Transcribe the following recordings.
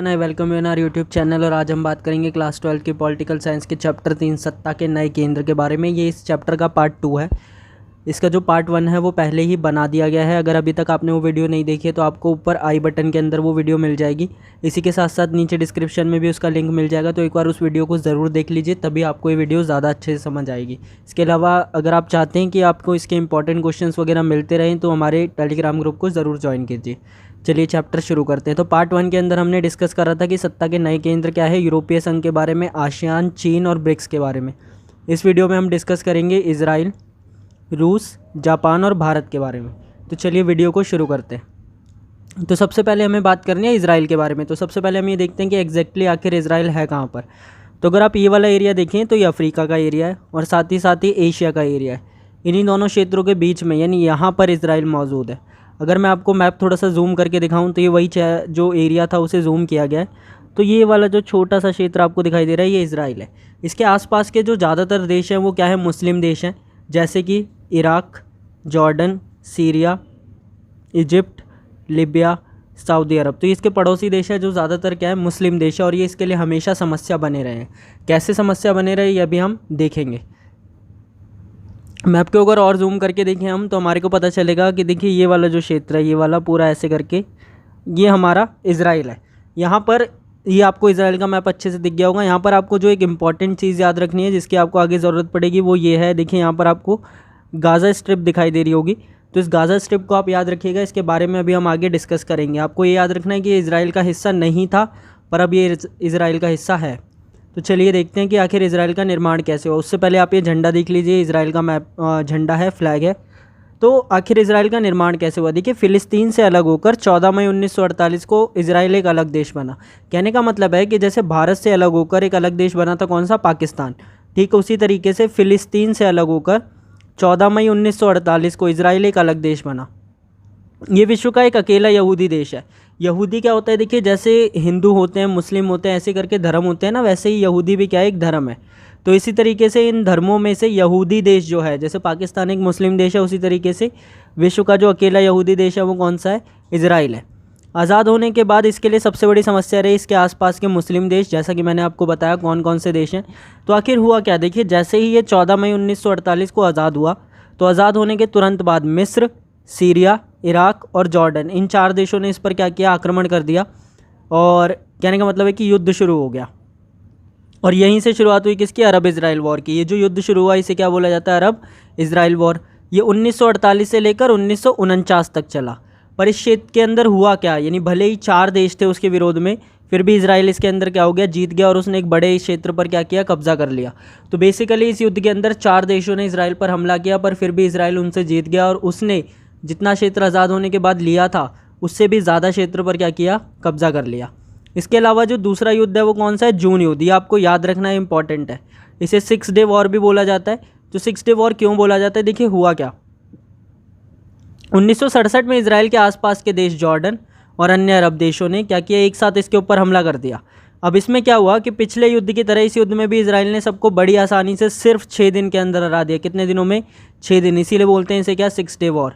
Everyone, I welcome you in our YouTube channel. और आज हम बात करेंगे क्लास 12 की पॉलिटिकल साइंस के चैप्टर 3 सत्ता के नए केंद्र के बारे में। ये इस चैप्टर का पार्ट 2 है। इसका जो पार्ट 1 है वो पहले ही बना दिया गया है। अगर अभी तक आपने वो वीडियो नहीं देखी है तो आपको ऊपर आई बटन के अंदर वो वीडियो मिल जाएगी। इसी के साथ साथ नीचे डिस्क्रिप्शन में भी उसका लिंक मिल जाएगा, तो एक बार उस वीडियो को ज़रूर देख लीजिए, तभी आपको ये वीडियो ज़्यादा अच्छे से समझ आएगी। इसके अलावा अगर आप चाहते हैं कि आपको इसके इंपॉर्टेंट क्वेश्चंस वगैरह मिलते रहें तो हमारे टेलीग्राम ग्रुप को ज़रूर ज्वाइन कीजिए। चलिए चैप्टर शुरू करते हैं। तो पार्ट 1 के अंदर हमने डिस्कस करा था कि सत्ता के नए केंद्र क्या है, यूरोपीय संघ के बारे में, आसियान, चीन और ब्रिक्स के बारे में। इस वीडियो में हम डिस्कस करेंगे इजराइल, रूस, जापान और भारत के बारे में। तो चलिए वीडियो को शुरू करते हैं। तो सबसे पहले हमें बात करनी है इजराइल के बारे में। तो सबसे पहले हम ये देखते हैं कि एग्जैक्टली आखिर इजराइल है कहाँ पर। तो अगर आप ये वाला एरिया देखें तो ये अफ्रीका का एरिया है और साथ ही एशिया का एरिया है। इन्हीं दोनों क्षेत्रों के बीच में यानी यहाँ पर इजराइल मौजूद है। अगर मैं आपको मैप थोड़ा सा जूम करके दिखाऊं तो ये वही जो एरिया था उसे जूम किया गया है। तो ये वाला जो छोटा सा क्षेत्र आपको दिखाई दे रहा है ये इजराइल है। इसके आसपास के जो ज़्यादातर देश हैं वो क्या है, मुस्लिम देश हैं, जैसे कि Iraq, Jordan, Syria, Egypt, Libya, Saudi Arabia. तो इसके पड़ोसी देश है जो ज़्यादातर क्या है, मुस्लिम देश है। और ये इसके लिए हमेशा समस्या बने रहे हैं। कैसे समस्या बने रहे ये अभी हम देखेंगे। मैप के ऊपर और जूम करके देखें हम तो हमारे को पता चलेगा कि देखिए ये वाला जो क्षेत्र है, ये वाला पूरा ऐसे करके ये हमारा इजराइल है। यहाँ पर ये आपको इजराइल का मैप अच्छे से दिख गया होगा। यहाँ पर आपको जो एक इम्पॉर्टेंट चीज़ याद रखनी है जिसकी आपको आगे ज़रूरत पड़ेगी वो ये है, देखिए यहाँ पर आपको गाज़ा स्ट्रिप दिखाई दे रही होगी। तो इस गाज़ा स्ट्रिप को आप याद रखिएगा, इसके बारे में अभी हम आगे डिस्कस करेंगे। आपको ये याद रखना है कि ये इजराइल का हिस्सा नहीं था पर अब ये इजराइल का हिस्सा है। तो चलिए देखते हैं कि आखिर इजराइल का निर्माण कैसे हुआ। उससे पहले आप ये झंडा देख लीजिए, इजराइल का मैप झंडा है, फ्लैग है। तो आखिर इजराइल का निर्माण कैसे हुआ, देखिए फ़िलिस्तीन से अलग होकर 14 मई 1948 को इजराइल एक अलग देश बना। कहने का मतलब है कि जैसे भारत से अलग होकर एक अलग देश बना था कौन सा, पाकिस्तान, ठीक उसी तरीके से फ़िलिस्तीन से अलग होकर 14 मई 1948 को इजराइल एक अलग देश बना। ये विश्व का एक अकेला यहूदी देश है। यहूदी क्या होता है, देखिए जैसे हिंदू होते हैं, मुस्लिम होते हैं, ऐसे करके धर्म होते हैं ना, वैसे ही यहूदी भी क्या है, एक धर्म है। तो इसी तरीके से इन धर्मों में से यहूदी देश जो है, जैसे पाकिस्तान एक मुस्लिम देश है, उसी तरीके से विश्व का जो अकेला यहूदी देश है वो कौन सा है, इजराइल है। आज़ाद होने के बाद इसके लिए सबसे बड़ी समस्या रही इसके आसपास के मुस्लिम देश, जैसा कि मैंने आपको बताया कौन कौन से देश हैं। तो आखिर हुआ क्या, देखिए जैसे ही ये 14 मई 1948 को आज़ाद हुआ तो आज़ाद होने के तुरंत बाद मिस्र, सीरिया, इराक और जॉर्डन, इन 4 देशों ने इस पर क्या किया, आक्रमण कर दिया। और कहने का मतलब है कि युद्ध शुरू हो गया। और यहीं से शुरुआत हुई किसकी, अरब इजराइल वॉर की। ये जो युद्ध शुरू हुआ इसे क्या बोला जाता है, अरब इजराइल वॉर। ये 1948 से लेकर 1949 तक चला। पर इस क्षेत्र के अंदर हुआ क्या, यानी भले ही 4 देश थे उसके विरोध में, फिर भी इजराइल इसके अंदर क्या हो गया, जीत गया और उसने एक बड़े क्षेत्र पर क्या किया, कब्जा कर लिया। तो बेसिकली इस युद्ध के अंदर 4 देशों ने इजराइल पर हमला किया, पर फिर भी इजराइल उनसे जीत गया और उसने जितना क्षेत्र आज़ाद होने के बाद लिया था उससे भी ज़्यादा क्षेत्र पर क्या किया, कब्जा कर लिया। इसके अलावा जो दूसरा युद्ध है वो कौन सा है, जून युद्ध। ये आपको याद रखना इंपॉर्टेंट है। इसे 6 डे वॉर भी बोला जाता है। तो 6 डे वॉर क्यों बोला जाता है, देखिए हुआ क्या, 1967 में इजराइल के आसपास के देश जॉर्डन और अन्य अरब देशों ने क्या किया, एक साथ इसके ऊपर हमला कर दिया। अब इसमें क्या हुआ कि पिछले युद्ध की तरह इस युद्ध में भी इजराइल ने सबको बड़ी आसानी से सिर्फ 6 दिन के अंदर हरा दिया। कितने दिनों में, 6 दिन। इसीलिए बोलते हैं इसे क्या, 6 डे वॉर।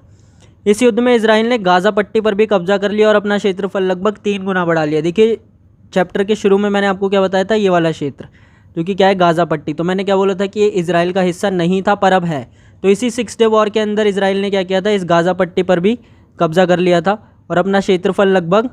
इस युद्ध में इजराइल ने गाज़ा पट्टी पर भी कब्जा कर लिया और अपना क्षेत्रफल लगभग 3 गुना बढ़ा लिया। देखिए चैप्टर के शुरू में मैंने आपको क्या बताया था, ये वाला क्षेत्र जो कि क्या है, गाज़ा पट्टी। तो मैंने क्या बोला था कि ये इजराइल का हिस्सा नहीं था पर अब है। तो इसी 6 डे वॉर के अंदर इजराइल ने क्या किया था, इस गाज़ा पट्टी पर भी कब्जा कर लिया था और अपना क्षेत्रफल लगभग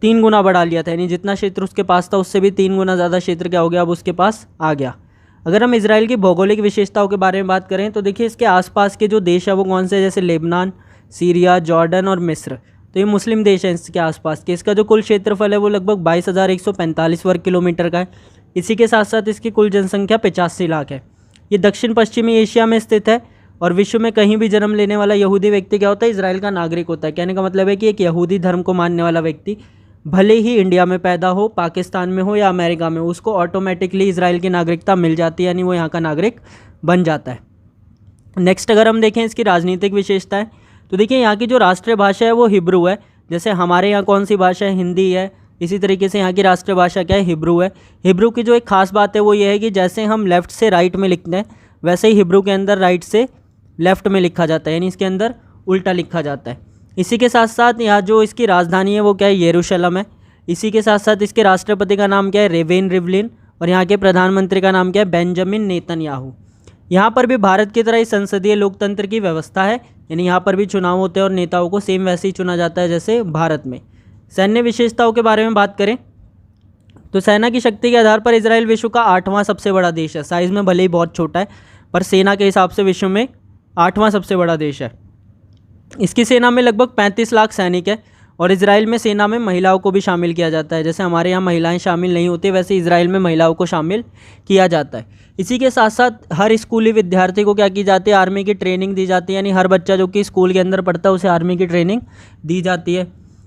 3 गुना बढ़ा लिया था। यानी जितना क्षेत्र उसके पास था उससे भी 3 गुना ज़्यादा क्षेत्र क्या हो गया, अब उसके पास आ गया। अगर हम इजराइल की भौगोलिक विशेषताओं के बारे में बात करें तो देखिए इसके आसपास के जो देश है वो कौन से, जैसे लेबनान, सीरिया, जॉर्डन और मिस्र। तो ये मुस्लिम देश हैं इसके आसपास के। इसका जो कुल क्षेत्रफल है वो लगभग 22,145 वर्ग किलोमीटर का है। इसी के साथ साथ इसकी कुल जनसंख्या 85 लाख है। ये दक्षिण पश्चिमी एशिया में स्थित है और विश्व में कहीं भी जन्म लेने वाला यहूदी व्यक्ति क्या होता है, इजराइल का नागरिक होता है। कहने का मतलब है कि एक यहूदी धर्म को मानने वाला व्यक्ति भले ही इंडिया में पैदा हो, पाकिस्तान में हो या अमेरिका में, उसको ऑटोमेटिकली इजराइल की नागरिकता मिल जाती है, यानी वो यहाँ का नागरिक बन जाता है। नेक्स्ट अगर हम देखें इसकी राजनीतिक विशेषताएं तो देखिए यहाँ की जो राष्ट्रीय भाषा है वो हिब्रू है। जैसे हमारे यहाँ कौन सी भाषा है, हिंदी है, इसी तरीके से यहाँ की राष्ट्रीय भाषा क्या है, हिब्रू है। हिब्रू की जो एक खास बात है वो ये है कि जैसे हम लेफ़्ट से राइट में लिखते हैं वैसे ही हिब्रू के अंदर राइट से लेफ़्ट में लिखा जाता है, यानी इसके अंदर उल्टा लिखा जाता है। इसी के साथ साथ यहाँ जो इसकी राजधानी है वो क्या है, यरूशलेम है। इसी के साथ साथ इसके राष्ट्रपति का नाम क्या है, रेवेन रिवलिन, और यहाँ के प्रधानमंत्री का नाम क्या है, बेंजामिन नेतन्याहू। यहाँ पर भी भारत की तरह ही संसदीय लोकतंत्र की व्यवस्था है, यानी यहाँ पर भी चुनाव होते हैं और नेताओं को सेम वैसे ही चुना जाता है जैसे भारत में। सैन्य विशेषताओं के बारे में बात करें तो सेना की शक्ति के आधार पर इजराइल विश्व का 8वां सबसे बड़ा देश है। साइज़ में भले ही बहुत छोटा है, पर सेना के हिसाब से विश्व में 8वां सबसे बड़ा देश है। इसकी सेना में लगभग 35 लाख सैनिक है, और इजराइल में सेना में महिलाओं को भी शामिल किया जाता है। जैसे हमारे यहाँ महिलाएं शामिल नहीं होती, वैसे इजराइल में महिलाओं को शामिल किया जाता है। इसी के साथ साथ हर स्कूली विद्यार्थी को क्या की जाती है, आर्मी की ट्रेनिंग दी जाती है, यानी हर बच्चा जो कि स्कूल के अंदर पढ़ता है उसे आर्मी की ट्रेनिंग दी जाती है।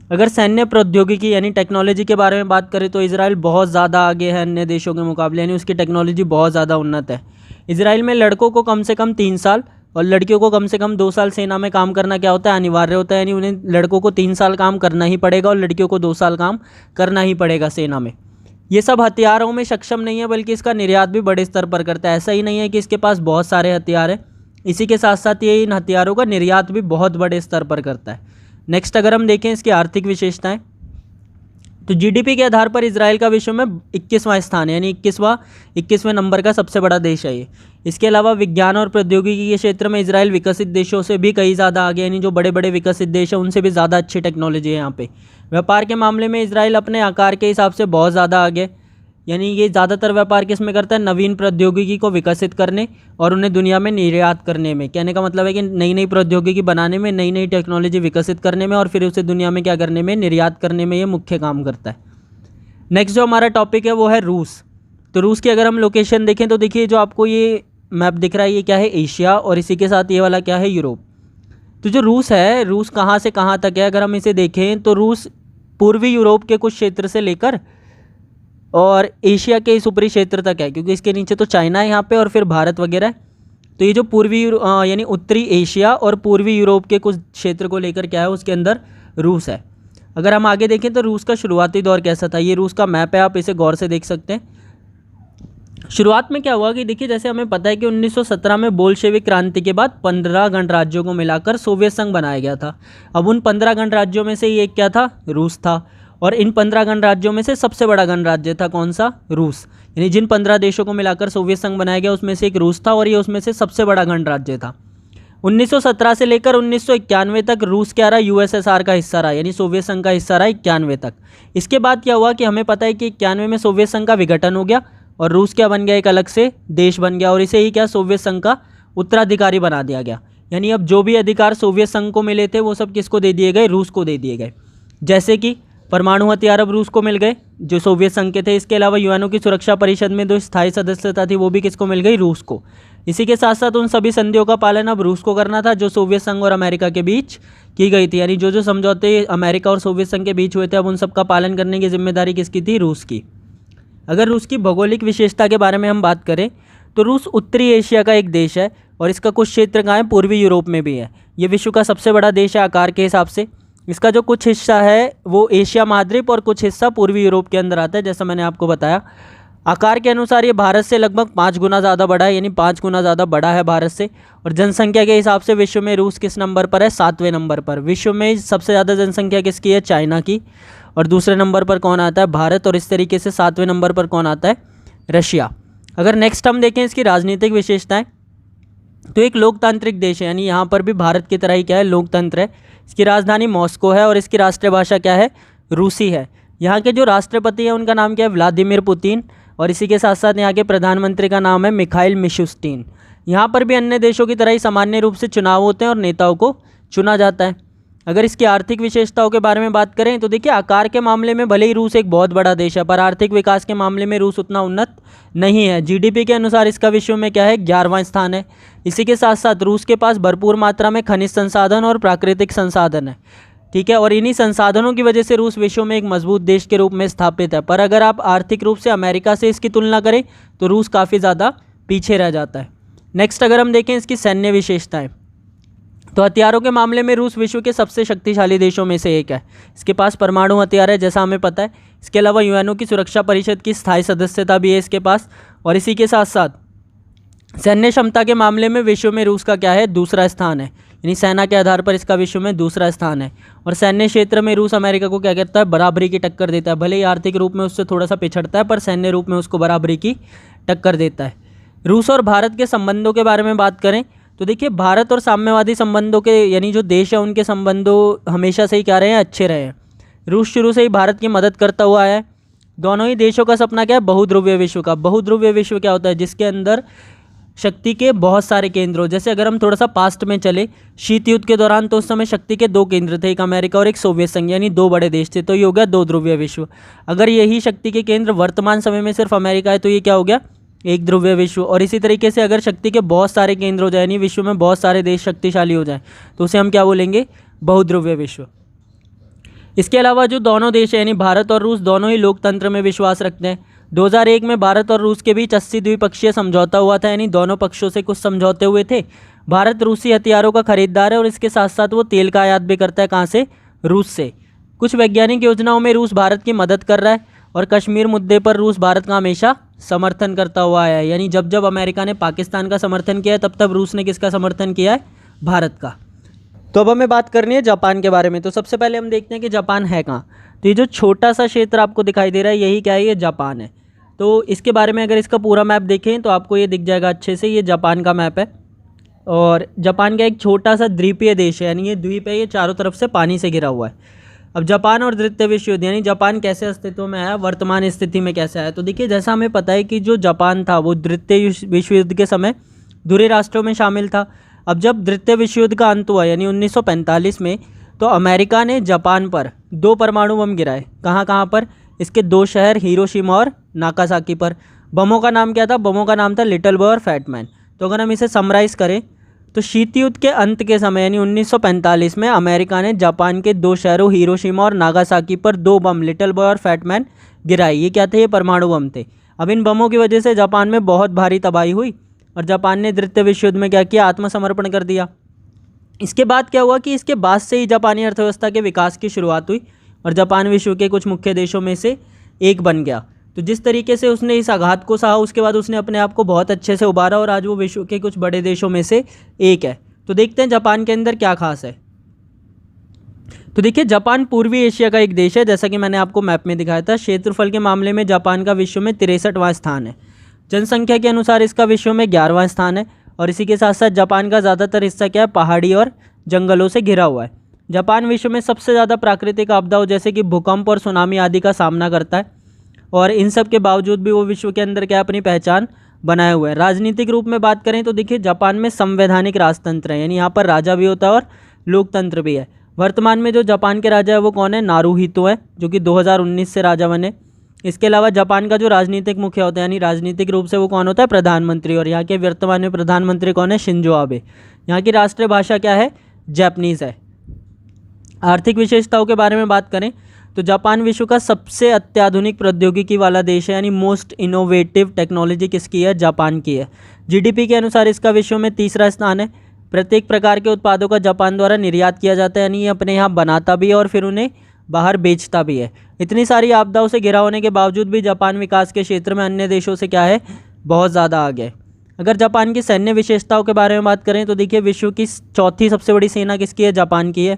अगर सैन्य प्रौद्योगिकी यानी टेक्नोलॉजी के बारे में बात करें तो इजराइल बहुत ज़्यादा आगे है अन्य देशों के मुकाबले, यानी उसकी टेक्नोलॉजी बहुत ज़्यादा उन्नत है। इजराइल में लड़कों को कम से कम 3 साल और लड़कियों को कम से कम 2 साल सेना में काम करना क्या होता है, अनिवार्य होता है। यानी उन्हें लड़कों को 3 साल काम करना ही पड़ेगा और लड़कियों को 2 साल काम करना ही पड़ेगा सेना में। ये सब हथियारों में सक्षम नहीं है, बल्कि इसका निर्यात भी बड़े स्तर पर करता है। ऐसा ही नहीं है कि इसके पास बहुत सारे हथियार हैं, इसी के साथ साथ ये इन हथियारों का निर्यात भी बहुत बड़े स्तर पर करता है। नेक्स्ट अगर हम देखें इसकी आर्थिक विशेषताएं, तो जीडीपी के आधार पर इजराइल का विश्व में 21वां स्थान है, यानी 21वें नंबर का सबसे बड़ा देश है ये। इसके अलावा विज्ञान और प्रौद्योगिकी के क्षेत्र में इजराइल विकसित देशों से भी कई ज़्यादा आगे, यानी जो बड़े बड़े विकसित देश हैं उनसे भी ज़्यादा अच्छी टेक्नोलॉजी है यहाँ पे। व्यापार के मामले में इजराइल अपने आकार के हिसाब से बहुत ज़्यादा आगे, यानी ये ज़्यादातर व्यापार किस में करता है, नवीन प्रौद्योगिकी को विकसित करने और उन्हें दुनिया में निर्यात करने में। कहने का मतलब है कि नई नई प्रौद्योगिकी बनाने में, नई नई टेक्नोलॉजी विकसित करने में और फिर उसे दुनिया में क्या करने में, निर्यात करने में ये मुख्य काम करता है। नेक्स्ट जो हमारा टॉपिक है वो है रूस। तो रूस की अगर हम लोकेशन देखें तो देखिए जो आपको ये मैप दिख रहा है ये क्या है, एशिया, और इसी के साथ ये वाला क्या है, यूरोप। तो जो रूस है, रूस कहाँ से कहाँ तक है अगर हम इसे देखें तो रूस पूर्वी यूरोप के कुछ क्षेत्र से लेकर और एशिया के इस ऊपरी क्षेत्र तक है, क्योंकि इसके नीचे तो चाइना है यहाँ पे और फिर भारत वगैरह है। तो ये जो पूर्वी यानी उत्तरी एशिया और पूर्वी यूरोप के कुछ क्षेत्र को लेकर क्या है, उसके अंदर रूस है। अगर हम आगे देखें तो रूस का शुरुआती दौर कैसा था, ये रूस का मैप है, आप इसे गौर से देख सकते हैं। शुरुआत में क्या हुआ कि देखिए जैसे हमें पता है कि 1917 में बोल्शेविक क्रांति के बाद 15 गणराज्यों को मिलाकर सोवियत संघ बनाया गया था। अब उन 15 गणराज्यों में से ये एक क्या था, रूस था, और इन 15 गणराज्यों में से सबसे बड़ा गणराज्य था कौन सा, रूस। यानी जिन 15 देशों को मिलाकर सोवियत संघ बनाया गया उसमें से एक रूस था और ये उसमें से सबसे बड़ा गणराज्य था। 1917 से लेकर 1991 तक रूस क्या रहा, यूएसएसआर का हिस्सा रहा, यानी सोवियत संघ का हिस्सा रहा 91 तक। इसके बाद क्या हुआ कि हमें पता है कि 91 में सोवियत संघ का विघटन हो गया और रूस क्या बन गया, एक अलग से देश बन गया, और इसे ही क्या सोवियत संघ का उत्तराधिकारी बना दिया गया। यानी अब जो भी अधिकार सोवियत संघ को मिले थे वो सब किसको दे दिए गए, रूस को दे दिए गए। जैसे कि परमाणु हथियार अब रूस को मिल गए जो सोवियत संघ के थे। इसके अलावा यूएनओ की सुरक्षा परिषद में जो स्थायी सदस्यता थी वो भी किसको मिल गई, रूस को। इसी के साथ साथ उन सभी संधियों का पालन अब रूस को करना था जो सोवियत संघ और अमेरिका के बीच की गई थी। यानी जो जो समझौते अमेरिका और सोवियत संघ के बीच हुए थे अब उन सब का पालन करने की जिम्मेदारी किसकी थी, रूस की। अगर रूस की भौगोलिक विशेषता के बारे में हम बात करें तो रूस उत्तरी एशिया का एक देश है और इसका कुछ क्षेत्र कहाँ है, पूर्वी यूरोप में भी है। ये विश्व का सबसे बड़ा देश है आकार के हिसाब से। इसका जो कुछ हिस्सा है वो एशिया महाद्वीप और कुछ हिस्सा पूर्वी यूरोप के अंदर आता है, जैसा मैंने आपको बताया। आकार के अनुसार ये भारत से लगभग 5 गुना ज़्यादा बड़ा है, यानी 5 गुना ज़्यादा बड़ा है भारत से। और जनसंख्या के हिसाब से विश्व में रूस किस नंबर पर है, 7वें नंबर पर। विश्व में सबसे ज़्यादा जनसंख्या किसकी है, चाइना की, और दूसरे नंबर पर कौन आता है, भारत, और इस तरीके से 7वें नंबर पर कौन आता है, रशिया। अगर नेक्स्ट हम देखें इसकी राजनीतिक विशेषताएँ तो एक लोकतांत्रिक देश है, यानी यहाँ पर भी भारत की तरह ही क्या है, लोकतंत्र है। इसकी राजधानी मॉस्को है और इसकी राष्ट्रीय भाषा क्या है, रूसी है। यहाँ के जो राष्ट्रपति हैं उनका नाम क्या है, व्लादिमीर पुतिन, और इसी के साथ साथ यहाँ के प्रधानमंत्री का नाम है मिखाइल मिशुस्तिन। यहाँ पर भी अन्य देशों की तरह ही सामान्य रूप से चुनाव होते हैं और नेताओं को चुना जाता है। अगर इसकी आर्थिक विशेषताओं के बारे में बात करें तो देखिए आकार के मामले में भले ही रूस एक बहुत बड़ा देश है पर आर्थिक विकास के मामले में रूस उतना उन्नत नहीं है। जीडीपी के अनुसार इसका विश्व में क्या है, 11वां स्थान है। इसी के साथ साथ रूस के पास भरपूर मात्रा में खनिज संसाधन और प्राकृतिक संसाधन है, ठीक है, और इन्हीं संसाधनों की वजह से रूस विश्व में एक मजबूत देश के रूप में स्थापित है। पर अगर आप आर्थिक रूप से अमेरिका से इसकी तुलना करें तो रूस काफ़ी ज़्यादा पीछे रह जाता है। नेक्स्ट अगर हम देखें इसकी सैन्य विशेषताएं तो हथियारों के मामले में रूस विश्व के सबसे शक्तिशाली देशों में से एक है। इसके पास परमाणु हथियार है जैसा हमें पता है। इसके अलावा यूएनओ की सुरक्षा परिषद की स्थायी सदस्यता भी है इसके पास, और इसी के साथ साथ सैन्य क्षमता के मामले में विश्व में रूस का क्या है, दूसरा स्थान है। यानी सेना के आधार पर इसका विश्व में दूसरा स्थान है। और सैन्य क्षेत्र में रूस अमेरिका को क्या करता है, बराबरी की टक्कर देता है। भले ही आर्थिक रूप में उससे थोड़ा सा पिछड़ता है, पर सैन्य रूप में उसको बराबरी की टक्कर देता है। रूस और भारत के संबंधों के बारे में बात करें तो देखिए, भारत और साम्यवादी संबंधों के यानी जो देश है उनके संबंधों हमेशा से ही क्या रहे हैं, अच्छे रहे हैं। रूस शुरू से ही भारत की मदद करता हुआ है। दोनों ही देशों का सपना क्या है, बहुध्रुवीय विश्व का। बहुध्रुवीय विश्व क्या होता है, जिसके अंदर शक्ति के बहुत सारे केंद्र हो। जैसे अगर हम थोड़ा सा पास्ट में चले, शीत युद्ध के दौरान तो उस समय शक्ति के 2 केंद्र थे, एक अमेरिका और एक सोवियत संघ, यानी 2 बड़े देश थे। तो ये हो गया 2 ध्रुवीय विश्व। अगर यही शक्ति के केंद्र वर्तमान समय में सिर्फ अमेरिका है तो ये क्या हो गया, एक ध्रुवीय विश्व। और इसी तरीके से अगर शक्ति के बहुत सारे केंद्र हो जाए, यानी विश्व में बहुत सारे देश शक्तिशाली हो जाए, तो उसे हम क्या बोलेंगे, बहुध्रुवीय विश्व। इसके अलावा जो दोनों देश हैं यानी भारत और रूस, दोनों ही लोकतंत्र में विश्वास रखते हैं। 2001 में भारत और रूस के बीच 80 द्विपक्षीय समझौता हुआ था, यानी दोनों पक्षों से कुछ समझौते हुए थे। भारत रूसी हथियारों का खरीदार है और इसके साथ साथ वो तेल का आयात भी करता है। कहाँ से, रूस से। कुछ वैज्ञानिक योजनाओं में रूस भारत की मदद कर रहा है और कश्मीर मुद्दे पर रूस भारत का हमेशा समर्थन करता हुआ आया है। यानी जब जब अमेरिका ने पाकिस्तान का समर्थन किया है, तब तब रूस ने किसका समर्थन किया है, भारत का। तो अब हमें बात करनी है जापान के बारे में। तो सबसे पहले हम देखते हैं कि जापान है कहाँ। तो ये जो छोटा सा क्षेत्र आपको दिखाई दे रहा है, यही क्या है, ये जापान है। तो इसके बारे में अगर इसका पूरा मैप देखें तो आपको ये दिख जाएगा अच्छे से, ये जापान का मैप है। और जापान का एक छोटा सा द्वीपीय देश है, यानी ये द्वीप है, ये चारों तरफ से पानी से घिरा हुआ है। अब जापान और द्वितीय विश्व युद्ध, यानी जापान कैसे अस्तित्व में आया, वर्तमान स्थिति में कैसे आया। तो देखिए, जैसा हमें पता है कि जो जापान था वो द्वितीय विश्व युद्ध के समय धुरे राष्ट्रों में शामिल था। अब जब द्वितीय विश्व युद्ध का अंत हुआ यानी 1945 में, तो अमेरिका ने जापान पर 2 परमाणु बम गिराए। कहाँ कहाँ पर, इसके 2 शहर हिरोशिमा और नागासाकी पर। बमों का नाम क्या था, बमों का नाम था लिटिल बॉय और फैट मैन। तो अगर हम इसे समराइज़ करें तो शीत युद्ध के अंत के समय यानी 1945 में अमेरिका ने जापान के 2 शहरों हिरोशिमा और नागासाकी पर 2 बम लिटिल बॉय और फैट मैन गिराए। ये क्या थे, ये परमाणु बम थे। अब इन बमों की वजह से जापान में बहुत भारी तबाही हुई और जापान ने द्वितीय विश्व युद्ध में क्या किया, आत्मसमर्पण कर दिया। इसके बाद क्या हुआ कि इसके बाद से ही जापानी अर्थव्यवस्था के विकास की शुरुआत हुई और जापान विश्व के कुछ मुख्य देशों में से एक बन गया। तो जिस तरीके से उसने इस आघात को सहा, उसके बाद उसने अपने आप को बहुत अच्छे से उबारा और आज वो विश्व के कुछ बड़े देशों में से एक है। तो देखते हैं जापान के अंदर क्या खास है। तो देखिए, जापान पूर्वी एशिया का एक देश है, जैसा कि मैंने आपको मैप में दिखाया था। क्षेत्रफल के मामले में जापान का विश्व में 63वां स्थान है। जनसंख्या के अनुसार इसका विश्व में 11वां स्थान है। और इसी के साथ साथ जापान का ज़्यादातर हिस्सा क्या है, पहाड़ी और जंगलों से घिरा हुआ है। जापान विश्व में सबसे ज़्यादा प्राकृतिक आपदाओं जैसे कि भूकंप और सुनामी आदि का सामना करता है। और इन सब के बावजूद भी वो विश्व के अंदर क्या अपनी पहचान बनाए हुए हैं। राजनीतिक रूप में बात करें तो देखिए, जापान में संवैधानिक राजतंत्र है, यानी यहाँ पर राजा भी होता है और लोकतंत्र भी है। वर्तमान में जो जापान के राजा है वो कौन है, नारुहितो है, जो कि 2019 से राजा बने। इसके अलावा जापान का जो राजनीतिक मुखिया होता है, यानी राजनीतिक रूप से वो कौन होता है, प्रधानमंत्री। और यहाँ के वर्तमान में प्रधानमंत्री कौन है, शिंजो आबे। यहाँ की राष्ट्रीय भाषा क्या है, जापानीज़ है। आर्थिक विशेषताओं के बारे में बात करें तो जापान विश्व का सबसे अत्याधुनिक प्रौद्योगिकी वाला देश है, यानी मोस्ट इनोवेटिव टेक्नोलॉजी किसकी है, जापान की है। जीडीपी के अनुसार इसका विश्व में 3रा स्थान है। प्रत्येक प्रकार के उत्पादों का जापान द्वारा निर्यात किया जाता है, यानी ये अपने यहाँ बनाता भी है और फिर उन्हें बाहर बेचता भी है। इतनी सारी आपदाओं से घिरा होने के बावजूद भी जापान विकास के क्षेत्र में अन्य देशों से क्या है, बहुत ज़्यादा आगे है। अगर जापान की सैन्य विशेषताओं के बारे में बात करें तो देखिए, विश्व की 4थी सबसे बड़ी सेना किसकी है, जापान की है।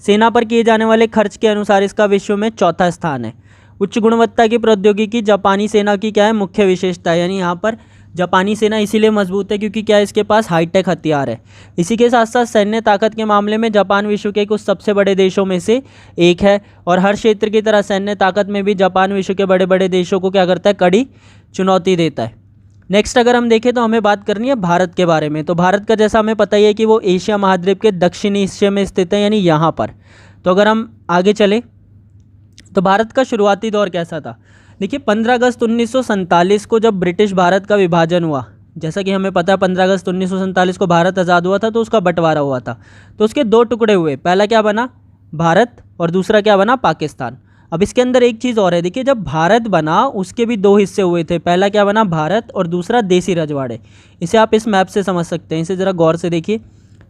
सेना पर किए जाने वाले खर्च के अनुसार इसका विश्व में 4था स्थान है। उच्च गुणवत्ता की प्रौद्योगिकी जापानी सेना की क्या है, मुख्य विशेषता है। यानी यहाँ पर जापानी सेना इसीलिए मजबूत है क्योंकि क्या, इसके पास हाईटेक हथियार है। इसी के साथ साथ सैन्य ताकत के मामले में जापान विश्व के कुछ सबसे बड़े देशों में से एक है। और हर क्षेत्र की तरह सैन्य ताकत में भी जापान विश्व के बड़े बड़े देशों को क्या करता है, कड़ी चुनौती देता है। नेक्स्ट अगर हम देखें तो हमें बात करनी है भारत के बारे में। तो भारत का जैसा हमें पता ही है कि वो एशिया महाद्वीप के दक्षिणी हिस्से में स्थित है, यानी यहाँ पर। तो अगर हम आगे चले तो भारत का शुरुआती दौर कैसा था। देखिए, 15 अगस्त 1947 को जब ब्रिटिश भारत का विभाजन हुआ, जैसा कि हमें पता है 15 अगस्त 1947 को भारत आज़ाद हुआ था, तो उसका बंटवारा हुआ था। तो उसके 2 टुकड़े हुए, पहला क्या बना, भारत, और दूसरा क्या बना, पाकिस्तान। अब इसके अंदर एक चीज़ और है, देखिए, जब भारत बना उसके भी 2 हिस्से हुए थे। पहला क्या बना, भारत, और दूसरा देसी रजवाड़े। इसे आप इस मैप से समझ सकते हैं, इसे ज़रा गौर से देखिए।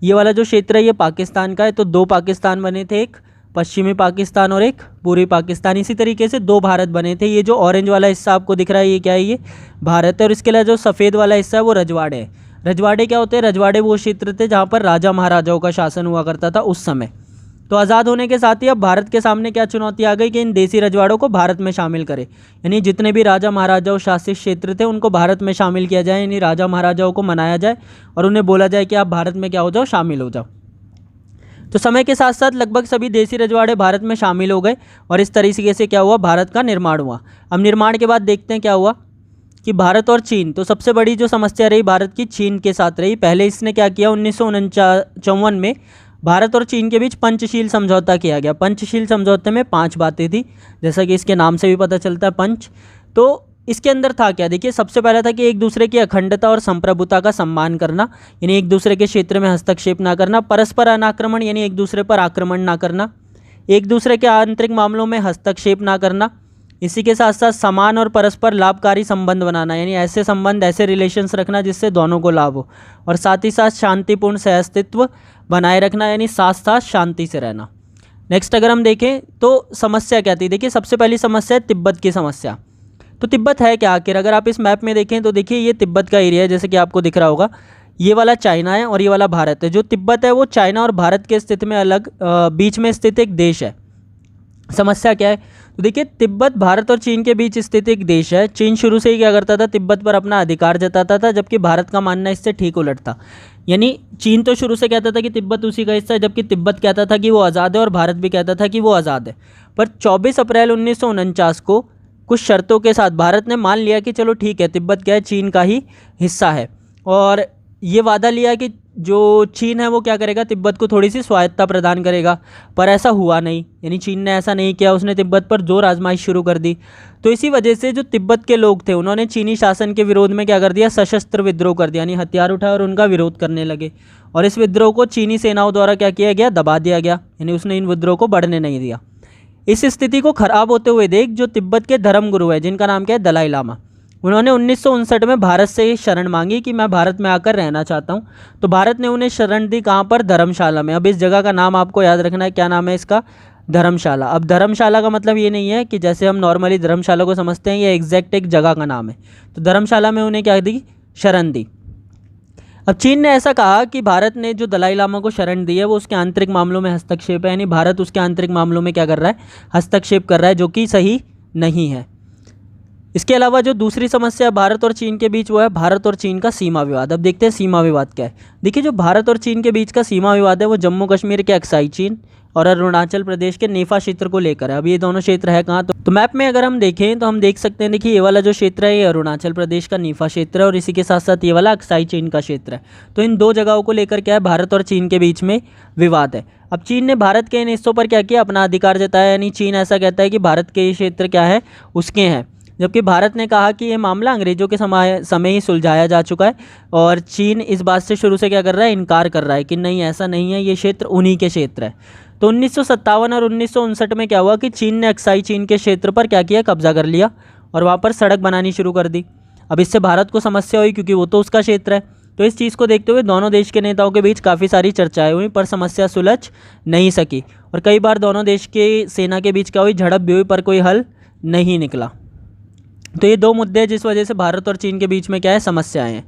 ये वाला जो क्षेत्र है ये पाकिस्तान का है, तो 2 पाकिस्तान बने थे, एक पश्चिमी पाकिस्तान और एक पूर्वी पाकिस्तान। इसी तरीके से 2 भारत बने थे। ये जो ऑरेंज वाला हिस्सा आपको दिख रहा है ये क्या है, ये भारत है। और इसके अलावा जो सफ़ेद वाला हिस्सा है वो रजवाड़े है। रजवाड़े क्या होते हैं? रजवाड़े वो क्षेत्र थे जहाँ पर राजा महाराजाओं का शासन हुआ करता था उस समय। तो आज़ाद होने के साथ ही अब भारत के सामने क्या चुनौती आ गई कि इन देसी रजवाड़ों को भारत में शामिल करें, यानी जितने भी राजा महाराजाओं शासित क्षेत्र थे उनको भारत में शामिल किया जाए, यानी राजा महाराजाओं को मनाया जाए और उन्हें बोला जाए कि आप भारत में क्या हो जाओ, शामिल हो जाओ। तो समय के साथ साथ लगभग सभी देसी रजवाड़े भारत में शामिल हो गए और इस तरीके से क्या हुआ, भारत का निर्माण हुआ। अब निर्माण के बाद देखते हैं क्या हुआ कि भारत और चीन, तो सबसे बड़ी जो समस्या रही भारत की चीन के साथ रही। पहले इसने क्या किया, 1954 में भारत और चीन के बीच पंचशील समझौता किया गया। पंचशील समझौते में 5 बातें थी, जैसा कि इसके नाम से भी पता चलता है पंच। तो इसके अंदर था क्या, देखिए सबसे पहला था कि एक दूसरे की अखंडता और संप्रभुता का सम्मान करना, यानी एक दूसरे के क्षेत्र में हस्तक्षेप ना करना, परस्पर अनाक्रमण यानी एक दूसरे पर आक्रमण ना करना, एक दूसरे के आंतरिक मामलों में हस्तक्षेप ना करना, इसी के साथ साथ समान और परस्पर लाभकारी संबंध बनाना, यानी ऐसे संबंध, ऐसे रिलेशंस रखना जिससे दोनों को लाभ हो, और साथ ही साथ शांतिपूर्ण सहअस्तित्व बनाए रखना, यानी साथ साथ शांति से रहना। नेक्स्ट अगर हम देखें तो समस्या क्या थी, देखिए सबसे पहली समस्या है तिब्बत की समस्या। तो तिब्बत है क्या आखिर, अगर आप इस मैप में देखें तो देखिए ये तिब्बत का एरिया है, जैसे कि आपको दिख रहा होगा, ये वाला चाइना है और ये वाला भारत है। जो तिब्बत है वो चाइना और भारत के स्थिति में अलग बीच में स्थित एक देश है। समस्या क्या है, तो देखिए तिब्बत भारत और चीन के बीच स्थित एक देश है। चीन शुरू से ही क्या करता था, तिब्बत पर अपना अधिकार जताता था, जबकि भारत का मानना इससे ठीक उलट था। यानी चीन तो शुरू से कहता था कि तिब्बत उसी का हिस्सा है, जबकि तिब्बत कहता था कि वो आज़ाद है और भारत भी कहता था कि वो आज़ाद है। पर 24 अप्रैल 1949 को कुछ शर्तों के साथ भारत ने मान लिया कि चलो ठीक है, तिब्बत क्या है, चीन का ही हिस्सा है, और ये वादा लिया कि जो चीन है वो क्या करेगा, तिब्बत को थोड़ी सी स्वायत्तता प्रदान करेगा। पर ऐसा हुआ नहीं, यानी चीन ने ऐसा नहीं किया, उसने तिब्बत पर जोर आजमाइश शुरू कर दी। तो इसी वजह से जो तिब्बत के लोग थे उन्होंने चीनी शासन के विरोध में क्या कर दिया, सशस्त्र विद्रोह कर दिया, यानी हथियार उठाए और उनका विरोध करने लगे। और इस विद्रोह को चीनी सेनाओं द्वारा क्या किया गया, दबा दिया गया, यानी उसने इन विद्रोह को बढ़ने नहीं दिया। इस स्थिति को खराब होते हुए देख जो तिब्बत के धर्मगुरु है, जिनका नाम क्या है, दलाई लामा, उन्होंने 1959 में भारत से शरण मांगी कि मैं भारत में आकर रहना चाहता हूँ। तो भारत ने उन्हें शरण दी, कहाँ पर, धर्मशाला में। अब इस जगह का नाम आपको याद रखना है, क्या नाम है इसका, धर्मशाला। अब धर्मशाला का मतलब ये नहीं है कि जैसे हम नॉर्मली धर्मशाला को समझते हैं, ये एग्जैक्ट एक जगह का नाम है। तो धर्मशाला में उन्हें क्या दी, शरण दी। अब चीन ने ऐसा कहा कि भारत ने जो दलाई लामा को शरण दी है वो उसके आंतरिक मामलों में हस्तक्षेप है, यानी भारत उसके आंतरिक मामलों में क्या कर रहा है, हस्तक्षेप कर रहा है, जो कि सही नहीं है। इसके अलावा जो दूसरी समस्या भारत और चीन के बीच वो है भारत और चीन का सीमा विवाद। अब देखते हैं सीमा विवाद क्या है। देखिए जो भारत और चीन के बीच का सीमा विवाद है वो जम्मू कश्मीर के अक्साई चीन और अरुणाचल प्रदेश के नेफा क्षेत्र को लेकर है। अब ये दोनों क्षेत्र है कहाँ, तो मैप में अगर हम देखें तो हम देख सकते हैं, देखिए ये वाला जो क्षेत्र है ये अरुणाचल प्रदेश का नेफा क्षेत्र है और इसी के साथ साथ ये वाला अक्साई चीन का क्षेत्र है। तो इन दो जगहों को लेकर क्या है, भारत और चीन के बीच में विवाद है। अब चीन ने भारत के इन हिस्सों पर क्या किया, अपना अधिकार जताया, यानी चीन ऐसा कहता है कि भारत के ये क्षेत्र क्या है, उसके हैं, जबकि भारत ने कहा कि ये मामला अंग्रेजों के समय ही सुलझाया जा चुका है। और चीन इस बात से शुरू से क्या कर रहा है, इनकार कर रहा है कि नहीं ऐसा नहीं है, ये क्षेत्र उन्हीं के क्षेत्र है। तो 1957 और 1959 में क्या हुआ कि चीन ने अक्साई चीन के क्षेत्र पर क्या किया, कब्जा कर लिया और वहाँ पर सड़क बनानी शुरू कर दी। अब इससे भारत को समस्या हुई क्योंकि वो तो उसका क्षेत्र है। तो इस चीज़ को देखते हुए दोनों देश के नेताओं के बीच काफ़ी सारी चर्चाएं हुई, पर समस्या सुलझ नहीं सकी और कई बार दोनों देश के सेना के बीच क्या हुई, झड़प भी हुई, पर कोई हल नहीं निकला। तो ये दो मुद्दे जिस वजह से भारत और चीन के बीच में क्या है, समस्याएं हैं।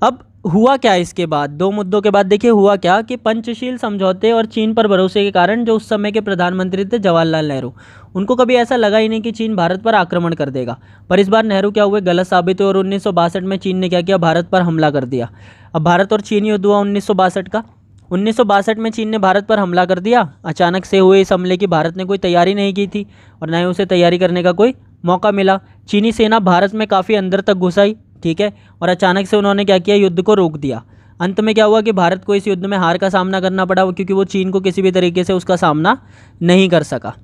अब हुआ क्या इसके बाद, दो मुद्दों के बाद देखिए हुआ क्या कि पंचशील समझौते और चीन पर भरोसे के कारण जो उस समय के प्रधानमंत्री थे जवाहरलाल नेहरू, उनको कभी ऐसा लगा ही नहीं कि चीन भारत पर आक्रमण कर देगा। पर इस बार नेहरू क्या हुए, गलत साबित हुए और 1962 में चीन ने क्या किया, भारत पर हमला कर दिया। अब भारत और चीन युद्ध हुआ 1962 का। 1962 में चीन ने भारत पर हमला कर दिया। अचानक से हुए इस हमले की भारत ने कोई तैयारी नहीं की थी और न ही उसे तैयारी करने का कोई मौका मिला। चीनी सेना भारत में काफ़ी अंदर तक घुस आई, ठीक है, और अचानक से उन्होंने क्या किया, युद्ध को रोक दिया। अंत में क्या हुआ कि भारत को इस युद्ध में हार का सामना करना पड़ा, क्योंकि वो चीन को किसी भी तरीके से उसका सामना नहीं कर सका।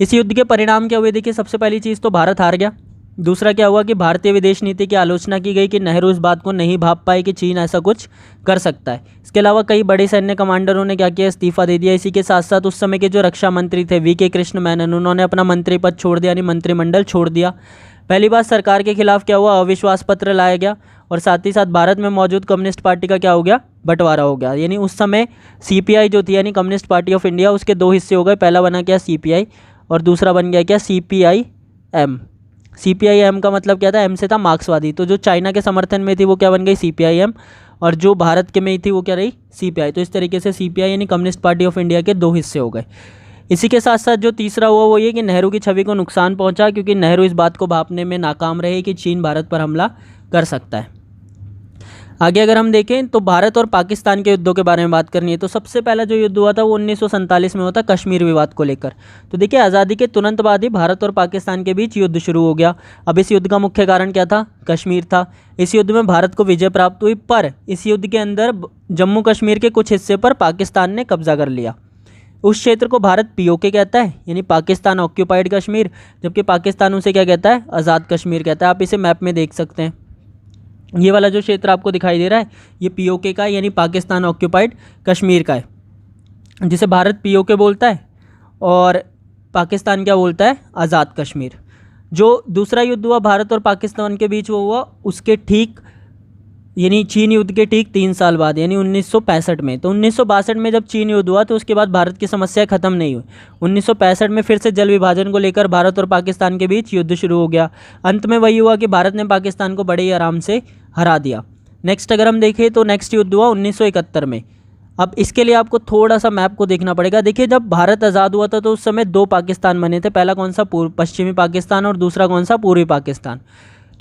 इस युद्ध के परिणाम क्या हुए, देखिए सबसे पहली चीज़ तो भारत हार गया। दूसरा क्या हुआ कि भारतीय विदेश नीति की आलोचना की गई कि नेहरू इस बात को नहीं भाप पाए कि चीन ऐसा कुछ कर सकता है। इसके अलावा कई बड़े सैन्य कमांडरों ने क्या किया, इस्तीफा दे दिया। इसी के साथ साथ उस समय के जो रक्षा मंत्री थे वीके कृष्ण मेनन, उन्होंने अपना मंत्री पद छोड़ दिया, यानी मंत्रिमंडल छोड़ दिया। पहली बार सरकार के खिलाफ क्या हुआ, अविश्वास पत्र लाया गया और साथ ही साथ भारत में मौजूद कम्युनिस्ट पार्टी का क्या हो गया, बंटवारा हो गया। यानी उस समय सीपीआई जो थी, यानी कम्युनिस्ट पार्टी ऑफ इंडिया, उसके दो हिस्से हो गए। पहला बना क्या, सीपीआई, और दूसरा बन गया क्या, सीपीआईएम, CPIM का मतलब क्या था, M से था मार्क्सवादी, तो जो चाइना के समर्थन में थी वो क्या बन गई CPIM, और जो भारत के में थी वो क्या रही CPI। तो इस तरीके से CPI यानी कम्युनिस्ट पार्टी ऑफ इंडिया के दो हिस्से हो गए। इसी के साथ साथ जो तीसरा हुआ वो ये कि नेहरू की छवि को नुकसान पहुंचा, क्योंकि नेहरू इस बात को भांपने में नाकाम रहे कि चीन भारत पर हमला कर सकता है। आगे अगर हम देखें तो भारत और पाकिस्तान के युद्धों के बारे में बात करनी है, तो सबसे पहला जो युद्ध हुआ था वो 1947 में हुआ था कश्मीर विवाद को लेकर। तो देखिए आज़ादी के तुरंत बाद ही भारत और पाकिस्तान के बीच युद्ध शुरू हो गया। अब इस युद्ध का मुख्य कारण क्या था, कश्मीर था। इस युद्ध में भारत को विजय प्राप्त हुई, पर इस युद्ध के अंदर जम्मू कश्मीर के कुछ हिस्से पर पाकिस्तान ने कब्जा कर लिया। उस क्षेत्र को भारत POK कहता है, यानी पाकिस्तान ऑक्यूपाइड कश्मीर, जबकि पाकिस्तान उसे क्या कहता है, आज़ाद कश्मीर कहता है। आप इसे मैप में देख सकते हैं, ये वाला जो क्षेत्र आपको दिखाई दे रहा है ये POK का है, यानी पाकिस्तान ऑक्यूपाइड कश्मीर का है, जिसे भारत POK बोलता है और पाकिस्तान क्या बोलता है, आज़ाद कश्मीर। जो दूसरा युद्ध हुआ भारत और पाकिस्तान के बीच वो हुआ उसके ठीक यानी चीन युद्ध के ठीक 3 साल बाद, यानी 1965 में। तो 1962 में जब चीन युद्ध हुआ तो उसके बाद भारत की समस्या खत्म नहीं हुई। 1965 में फिर से जल विभाजन को लेकर भारत और पाकिस्तान के बीच युद्ध शुरू हो गया। अंत में वही हुआ कि भारत ने पाकिस्तान को बड़े ही आराम से हरा दिया। नेक्स्ट अगर हम देखें तो नेक्स्ट युद्ध हुआ 1971 में। अब इसके लिए आपको थोड़ा सा मैप को देखना पड़ेगा। देखिए जब भारत आज़ाद हुआ था तो उस समय 2 पाकिस्तान बने थे, पहला कौन सा, पश्चिमी पाकिस्तान, और दूसरा कौन सा, पूर्वी पाकिस्तान।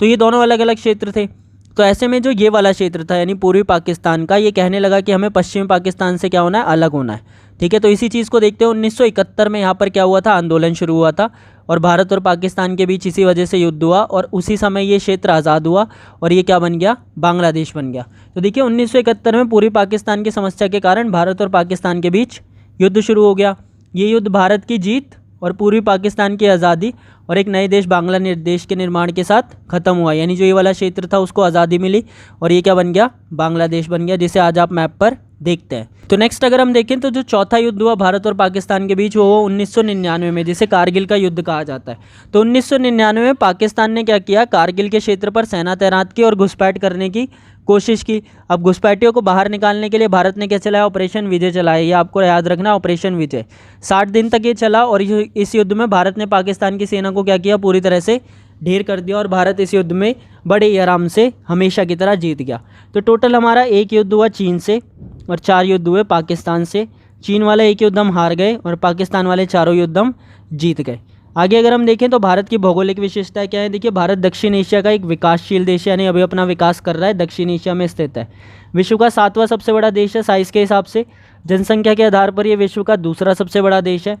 तो ये दोनों अलग अलग क्षेत्र थे। तो ऐसे में जो ये वाला क्षेत्र था यानी पूर्वी पाकिस्तान का, ये कहने लगा कि हमें पश्चिमी पाकिस्तान से क्या होना है, अलग होना है। ठीक है, तो इसी चीज़ को देखते हुए 1971 में यहाँ पर क्या हुआ था, आंदोलन शुरू हुआ था और भारत और पाकिस्तान के बीच इसी वजह से युद्ध हुआ और उसी समय ये क्षेत्र आज़ाद हुआ और ये क्या बन गया, बांग्लादेश बन गया। तो देखिए 1971 में पूर्वी पाकिस्तान की समस्या के कारण भारत और पाकिस्तान के बीच युद्ध शुरू हो गया। ये युद्ध भारत की जीत और पूर्वी पाकिस्तान की आज़ादी और एक नए देश बांग्लादेश के निर्माण के साथ खत्म हुआ, यानी जो ये वाला क्षेत्र था उसको आज़ादी मिली और ये क्या बन गया, बांग्लादेश बन गया, जिसे आज आप मैप पर देखते हैं। तो नेक्स्ट अगर हम देखें तो जो चौथा युद्ध हुआ भारत और पाकिस्तान के बीच वो 1999 में, जिसे कारगिल का युद्ध कहा जाता है। तो 1999 में पाकिस्तान ने क्या किया, कारगिल के क्षेत्र पर सेना तैनात की और घुसपैठ करने की कोशिश की। अब घुसपैठियों को बाहर निकालने के लिए भारत ने क्या चलाया, ऑपरेशन विजय चलाया। ये आपको याद रखना, ऑपरेशन विजय 60 दिन तक ये चला और इस युद्ध में भारत ने पाकिस्तान की सेना को क्या किया, पूरी तरह से ढेर कर दिया और भारत इस युद्ध में बड़े ही आराम से हमेशा की तरह जीत गया। तो टोटल हमारा 1 युद्ध हुआ चीन से और 4 युद्ध हुए पाकिस्तान से। चीन वाला 1 युद्ध हम हार गए और पाकिस्तान वाले 4 युद्ध हम जीत गए। आगे अगर हम देखें तो भारत की भौगोलिक विशेषताएं क्या है। देखिए भारत दक्षिण एशिया का एक विकासशील देश है, यानी अभी अपना विकास कर रहा है, दक्षिण एशिया में स्थित है। विश्व का 7वां सबसे बड़ा देश है साइज़ के हिसाब से। जनसंख्या के आधार पर यह विश्व का दूसरा सबसे बड़ा देश है।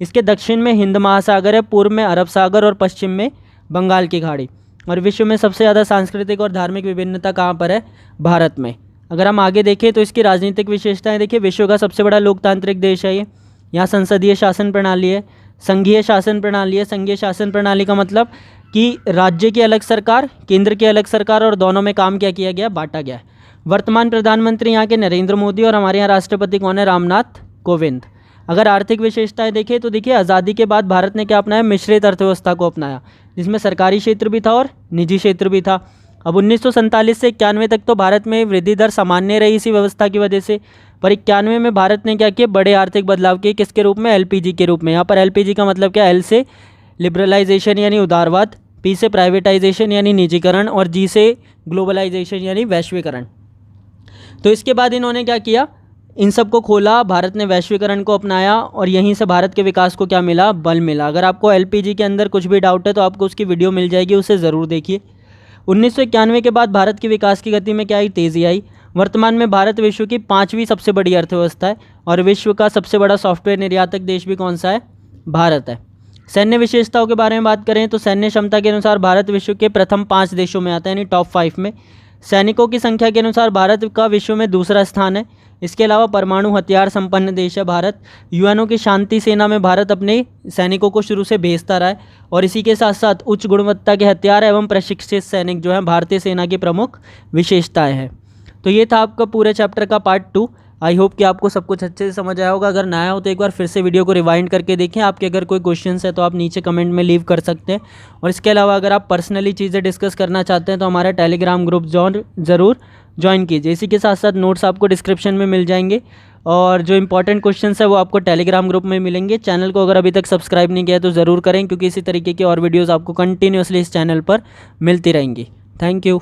इसके दक्षिण में हिंद महासागर है, पूर्व में अरब सागर और पश्चिम में बंगाल की खाड़ी। और विश्व में सबसे ज़्यादा सांस्कृतिक और धार्मिक विभिन्नता कहाँ पर है, भारत में। अगर हम आगे देखें तो इसकी राजनीतिक विशेषताएं देखिए, विश्व का सबसे बड़ा लोकतांत्रिक देश है ये। यहाँ संसदीय शासन प्रणाली है, संघीय शासन प्रणाली है। संघीय शासन प्रणाली का मतलब कि राज्य की अलग सरकार, केंद्र की अलग सरकार और दोनों में काम क्या किया गया, बांटा गया है। वर्तमान प्रधानमंत्री यहाँ के नरेंद्र मोदी और हमारे यहाँ राष्ट्रपति कौन है, रामनाथ कोविंद। अगर आर्थिक विशेषताएं देखें तो देखिए आज़ादी के बाद भारत ने क्या अपनाया, मिश्रित अर्थव्यवस्था को अपनाया, जिसमें सरकारी क्षेत्र भी था और निजी क्षेत्र भी था। अब 1947 से 91 तक तो भारत में वृद्धि दर सामान्य रही इसी व्यवस्था की वजह से, पर 91 में भारत ने क्या किया, बड़े आर्थिक बदलाव किए। किसके रूप में, LPG के रूप में। यहाँ पर LPG का मतलब क्या, L से लिबरलाइजेशन यानी उदारवाद, P से प्राइवेटाइजेशन यानी निजीकरण और G से ग्लोबलाइजेशन यानी वैश्वीकरण। तो इसके बाद इन्होंने क्या किया, इन सब को खोला, भारत ने वैश्वीकरण को अपनाया और यहीं से भारत के विकास को क्या मिला, बल मिला। अगर आपको LPG के अंदर कुछ भी डाउट है तो आपको उसकी वीडियो मिल जाएगी, उसे ज़रूर देखिए। 1991 के बाद भारत की विकास की गति में क्या आई, तेज़ी आई। वर्तमान में भारत विश्व की 5वीं सबसे बड़ी अर्थव्यवस्था है और विश्व का सबसे बड़ा सॉफ्टवेयर निर्यातक देश भी कौन सा है, भारत है। सैन्य विशेषताओं के बारे में बात करें तो सैन्य क्षमता के अनुसार भारत विश्व के प्रथम 5 देशों में आता है, यानी टॉप 5 में। सैनिकों की संख्या के अनुसार भारत का विश्व में दूसरा स्थान है। इसके अलावा परमाणु हथियार संपन्न देश है भारत। यूएनओ की शांति सेना में भारत अपने सैनिकों को शुरू से भेजता रहा है और इसी के साथ साथ उच्च गुणवत्ता के हथियार एवं प्रशिक्षित सैनिक जो हैं भारतीय सेना की प्रमुख विशेषताएं हैं। तो ये था आपका पूरे चैप्टर का पार्ट 2। आई होप कि आपको सब कुछ अच्छे से समझ आया होगा। अगर नया हो तो एक बार फिर से वीडियो को रिवाइंड करके देखें। आपके अगर कोई क्वेश्चंस है तो आप नीचे कमेंट में लीव कर सकते हैं। और इसके अलावा अगर आप पर्सनली चीज़ें डिस्कस करना चाहते हैं तो हमारा टेलीग्राम ग्रुप ज़रूर ज्वाइन कीजिए। इसी के साथ साथ नोट्स आपको डिस्क्रिप्शन में मिल जाएंगे और जो इंपॉर्टेंट क्वेश्चंस है वो आपको टेलीग्राम ग्रुप में मिलेंगे। चैनल को अगर अभी तक सब्सक्राइब नहीं किया है तो ज़रूर करें, क्योंकि इसी तरीके की और वीडियोज़ आपको कंटिन्यूसली इस चैनल पर मिलती रहेंगी। Thank you.